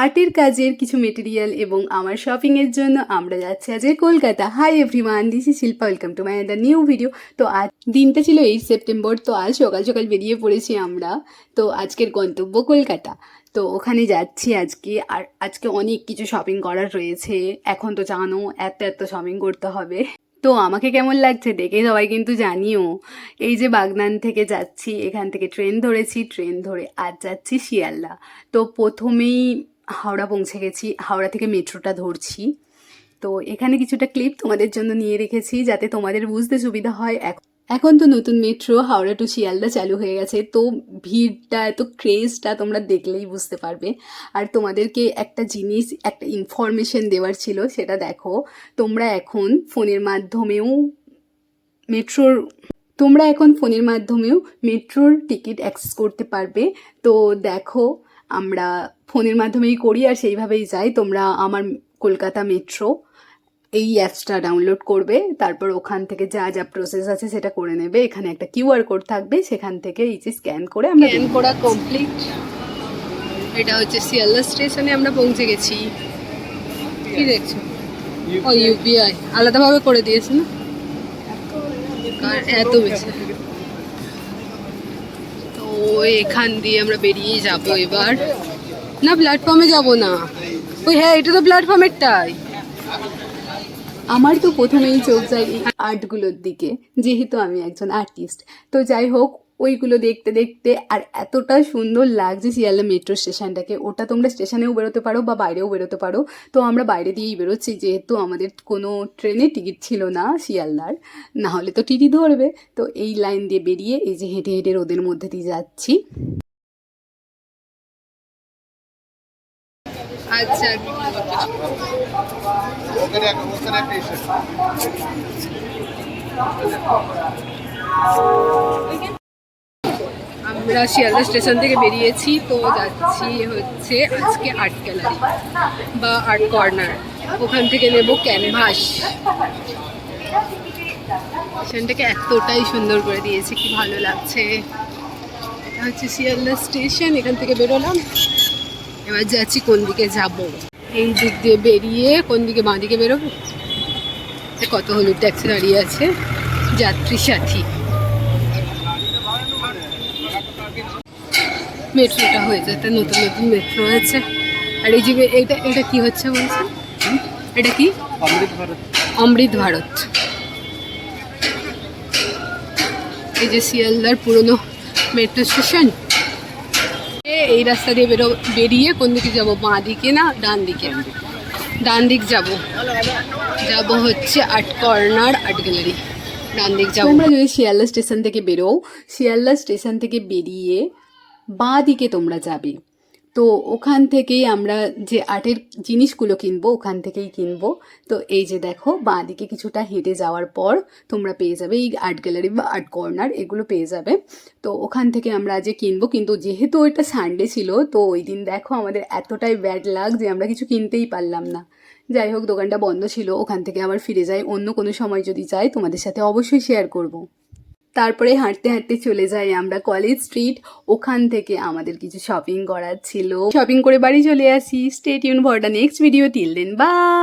আর্টের কাজের কিছু মেটেরিয়াল এবং আমার শপিংয়ের জন্য আমরা যাচ্ছি আজকে Kolkata. Hi everyone, this is Shilpa, welcome to my the new video. তো আজ দিনটা ছিল 8 সেপ্টেম্বর। তো আজ সকাল সকাল বেরিয়ে পড়েছি আমরা। তো আজকের গন্তব্য কলকাতা। তো ওখানে যাচ্ছি আজকে। আর আজকে অনেক কিছু শপিং করার রয়েছে। এখন তো জানো এত এত শপিং করতে হবে। তো আমাকে কেমন লাগছে দেখে সবাই কিন্তু জানিও। এই যে বাগনান থেকে যাচ্ছি, এখান থেকে ট্রেন ধরেছি, ট্রেন ধরে আজ যাচ্ছি শিয়ালদা। তো প্রথমেই হাওড়া পৌঁছে গেছি, হাওড়া থেকে মেট্রোটা ধরছি। তো এখানে কিছুটা ক্লিপ তোমাদের জন্য নিয়ে রেখেছি যাতে তোমাদের বুঝতে সুবিধা হয়। এখন তো নতুন মেট্রো হাওড়া টু শিয়ালদা চালু হয়ে গেছে। তো ভিড়টা, এত ক্রেজটা তোমরা দেখলেই বুঝতে পারবে। আর তোমাদেরকে একটা জিনিস, একটা ইনফরমেশন দেওয়ার ছিল, সেটা দেখো। তোমরা এখন ফোনের মাধ্যমেও মেট্রোর তোমরা এখন ফোনের মাধ্যমেও মেট্রোর টিকিট অ্যাক্সেস করতে পারবে। তো দেখো, আমরা ফোনের মাধ্যমেই করি আর সেইভাবেই যাই। তোমরা আমার কলকাতা মেট্রো এই অ্যাপসটা ডাউনলোড করবে, তারপর ওখান থেকে যা যা প্রসেস আছে সেটা করে নেবে। এখানে একটা কিউআর কোড থাকবে, সেখান থেকে এই যে স্ক্যান করে আমরা স্ক্যান করা কমপ্লিট। এটা হচ্ছে শিয়ালদা স্টেশনে আমরা পৌঁছে গেছি। কি দেখছো? ও ইউপিআই আলাদাভাবে করে দিয়েছে না, কার এত বেশি। তো এখান দিয়ে আমরা বেরিয়ে যাব এবার। না, প্ল্যাটফর্মে যাব না। ওই হ্যাঁ, এটা তো প্ল্যাটফর্মেরটাই। আমার তো প্রথমেই চোখ যায় এই আর্টগুলোর দিকে, যেহেতু আমি একজন আর্টিস্ট। তো যাই হোক, ওইগুলো দেখতে দেখতে আর এতটা সুন্দর লাগছে শিয়ালদা মেট্রো স্টেশনটাকে। ওটা তোমরা স্টেশনেও বেরোতে পারো বা বাইরেও বেরোতে পারো। তো আমরা বাইরে দিয়েই বেরোচ্ছি, যেহেতু আমাদের কোনো ট্রেনে টিকিট ছিল না শিয়ালদার, না হলে তো টিটি ধরবে। তো এই লাইন দিয়ে বেরিয়ে এই যে হেঁটে হেঁটে রোদের মধ্যে দিয়ে যাচ্ছি। আচ্ছা, আমরা শিয়ালদা স্টেশন থেকে বেরিয়েছি। তো যাচ্ছি হচ্ছে আজকে আর্ট গ্যালারি বা আর্ট কর্নার। ওখান থেকে নেব ক্যানভাস। স্টেশনটাকে এতটাই সুন্দর করে দিয়েছে, কি ভালো লাগছে। এটা হচ্ছে শিয়ালদা স্টেশন। এখান থেকে বেরোলাম, এবার যাচ্ছি কোন দিকে যাব। এই দিক দিয়ে বেরিয়ে কোন দিকে, বাঁ দিকে বেরোবো। কত হলুদ ট্যাক্সি দাঁড়িয়ে আছে, যাত্রী সাথী। মেট্রোটা হয়ে যেতে, নতুন নতুন মেট্রো হয়েছে। আর এই যে এটা এটা কি হচ্ছে বলছে, এটা কি? অমৃত ভারত। এই যে শিয়ালদার পুরনো মেট্রো স্টেশন। এই রাস্তা দিয়ে বেরিয়ে কোন দিকে যাব, বাঁ দিকে না ডান দিকে? ডান দিক যাব হচ্ছে আর্ট কর্নার, আর্ট গ্যালারি। ডান দিক যাবো। তোমরা যদি শিয়ালদা স্টেশন থেকে বেরো, শিয়ালদা স্টেশন থেকে বেরিয়ে বাঁ দিকে তোমরা যাবে। তো ওখান থেকেই আমরা যে আর্টের জিনিসগুলো কিনবো, ওখান থেকেই কিনবো। তো এই যে দেখো, বাঁ দিকে কিছুটা হেঁটে যাওয়ার পর তোমরা পেয়ে যাবে এই আর্ট গ্যালারি বা আর্ট কর্নার, এগুলো পেয়ে যাবে। তো ওখান থেকে আমরা আজকে কিনবো, কিন্তু যেহেতু ওইটা সানডে ছিল, তো ওই দিন দেখো আমাদের এতটাই ব্যাড লাগ যে আমরা কিছু কিনতেই পারলাম না। যাই হোক, দোকানটা বন্ধ ছিল। ওখান থেকে আবার ফিরে যাই, অন্য কোনো সময় যদি যাই তোমাদের সাথে অবশ্যই শেয়ার করব। তারপরে হাঁটতে হাঁটতে চলে যাই আমরা কলেজ স্ট্রিট। ওখান থেকে আমাদের কিছু শপিং করার ছিল, শপিং করে বাড়ি চলে আসি। Stay tuned for the next video. Till then, by.